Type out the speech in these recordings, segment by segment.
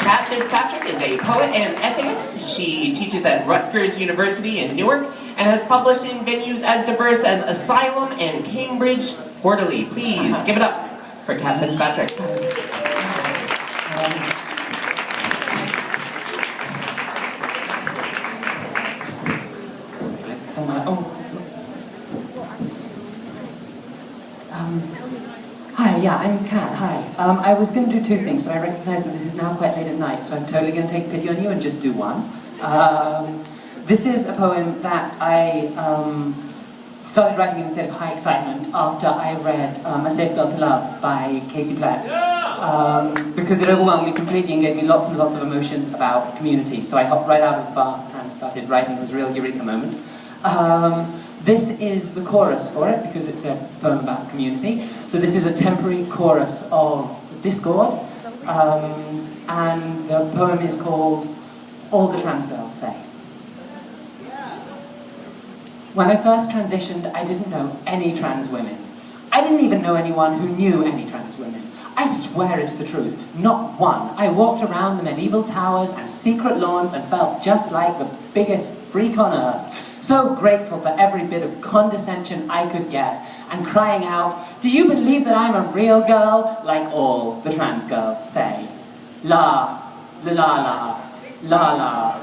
Kat Fitzpatrick is a poet and essayist. She teaches at Rutgers University in Newark and has published in venues as diverse as Asylum and Cambridge Quarterly. Please give it up for Kat Fitzpatrick. Hi, yeah, I'm Kat, hi. I was going to do two things, but I recognise that this is now quite late at night, so I'm totally going to take pity on you and just do one. This is a poem that I started writing in a state of high excitement after I read A Safe Girl to Love by Casey Platt, because it overwhelmed me completely and gave me lots and lots of emotions about community. So I hopped right out of the bar and started writing. It was a real eureka moment. This is the chorus for it, because it's a poem about community. So this is a temporary chorus of Discord, and the poem is called All the Trans Girls Say. When I first transitioned, I didn't know any trans women. I didn't even know anyone who knew any trans women. I swear it's the truth, not one. I walked around the medieval towers and secret lawns and felt just like the biggest freak on earth. So grateful for every bit of condescension I could get, and crying out, "Do you believe that I'm a real girl?" like all the trans girls say. La, la la la, la la,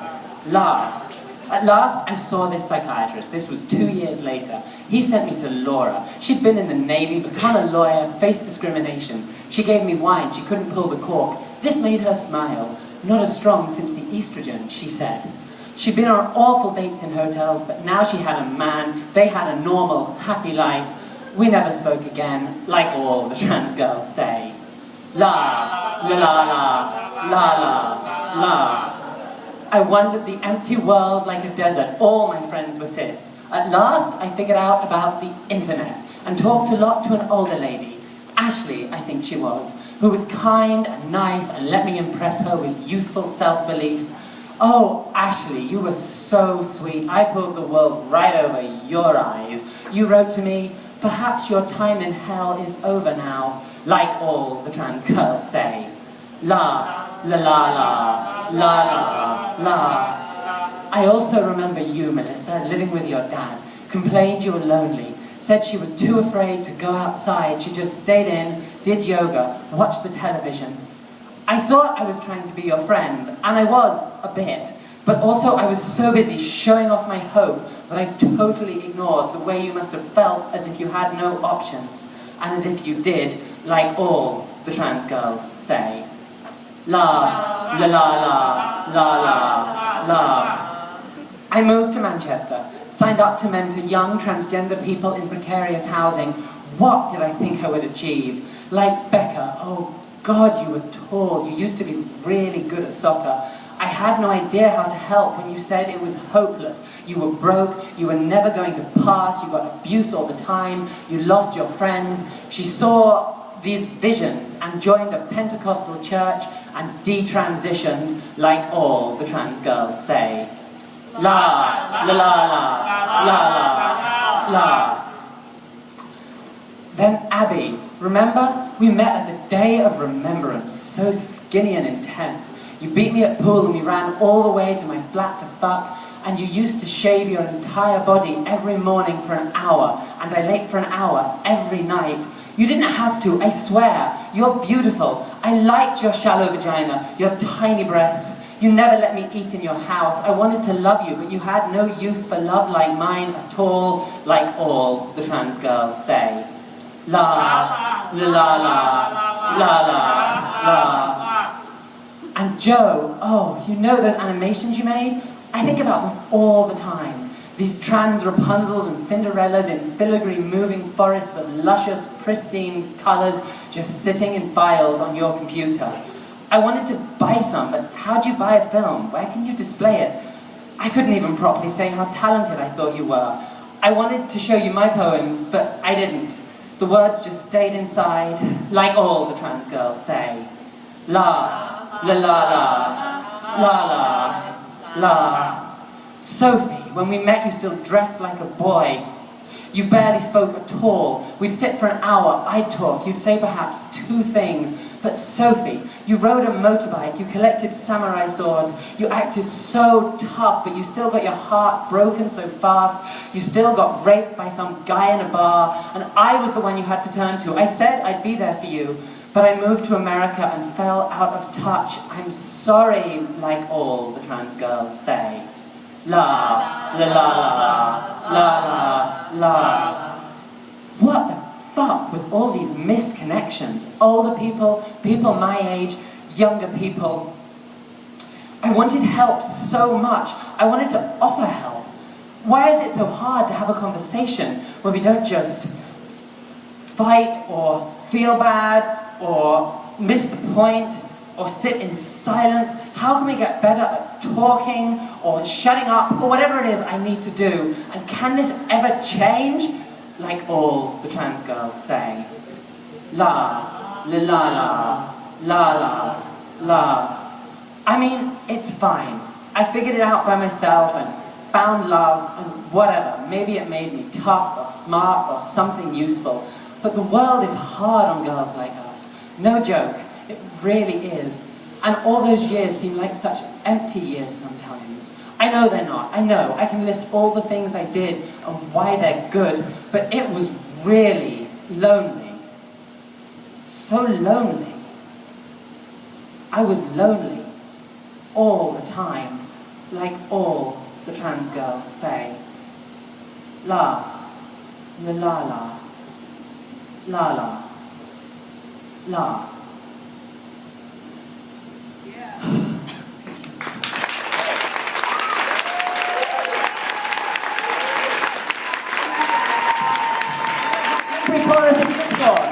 la. At last, I saw this psychiatrist. This was 2 years later. He sent me to Laura. She'd been in the Navy, become a lawyer, faced discrimination. She gave me wine, she couldn't pull the cork. This made her smile. Not as strong since the estrogen, she said. She'd been on awful dates in hotels, but now she had a man. They had a normal, happy life. We never spoke again, like all the trans girls say. La, la la la, la la, la. I wandered the empty world like a desert. All my friends were cis. At last, I figured out about the internet and talked a lot to an older lady. Ashley, I think she was, who was kind and nice and let me impress her with youthful self-belief. Oh, Ashley, you were so sweet. I pulled the world right over your eyes. You wrote to me, "Perhaps your time in hell is over now," like all the trans girls say. La, la la la, la la, la. I also remember you, Melissa, living with your dad. Complained you were lonely. Said she was too afraid to go outside. She just stayed in, did yoga, watched the television. I thought I was trying to be your friend, and I was, a bit, but also I was so busy showing off my hope that I totally ignored the way you must have felt, as if you had no options, and as if you did, like all the trans girls say. La, la la la, la la, la. I moved to Manchester, signed up to mentor young transgender people in precarious housing. What did I think I would achieve? Like Becca, oh God, you were tall. You used to be really good at soccer. I had no idea how to help when you said it was hopeless. You were broke, you were never going to pass, you got abuse all the time, you lost your friends. She saw these visions and joined a Pentecostal church and detransitioned like all the trans girls say. La, la la la, la la, la. Then Abby, remember? We met at the Day of Remembrance, so skinny and intense. You beat me at pool and we ran all the way to my flat to fuck, and you used to shave your entire body every morning for an hour, and dilate for an hour every night. You didn't have to, I swear. You're beautiful. I liked your shallow vagina, your tiny breasts. You never let me eat in your house. I wanted to love you, but you had no use for love like mine at all, like all the trans girls say. La, la la la, la la, la. And Joe, oh, you know those animations you made? I think about them all the time. These trans Rapunzels and Cinderellas in filigree moving forests of luscious, pristine colours just sitting in files on your computer. I wanted to buy some, but how'd you buy a film? Where can you display it? I couldn't even properly say how talented I thought you were. I wanted to show you my poems, but I didn't. The words just stayed inside, like all the trans girls say. La, la la la, la la, la. Sophie, when we met you still dressed like a boy. You barely spoke at all. We'd sit for an hour, I'd talk, you'd say perhaps 2 things. But Sophie, you rode a motorbike, you collected samurai swords, you acted so tough, but you still got your heart broken so fast, you still got raped by some guy in a bar, and I was the one you had to turn to. I said I'd be there for you, but I moved to America and fell out of touch. I'm sorry, like all the trans girls say. La, la, la, la, la, la. What the fuck with all these missed connections? Older people, people my age, younger people. I wanted help so much. I wanted to offer help. Why is it so hard to have a conversation where we don't just fight or feel bad or miss the point or sit in silence? How can we get better at talking or shutting up or whatever it is I need to do? And can this ever change? Like all the trans girls say. La, la, la, la, la, la. I mean, it's fine. I figured it out by myself and found love and whatever. Maybe it made me tough or smart or something useful. But the world is hard on girls like us. No joke. It really is. And all those years seem like such empty years sometimes. I know they're not. I know. I can list all the things I did and why they're good. But it was really lonely. So lonely. I was lonely. All the time. Like all the trans girls say. La. La la la. La la. La. Chorus of Discord.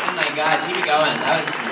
Oh my god, keep it going. That was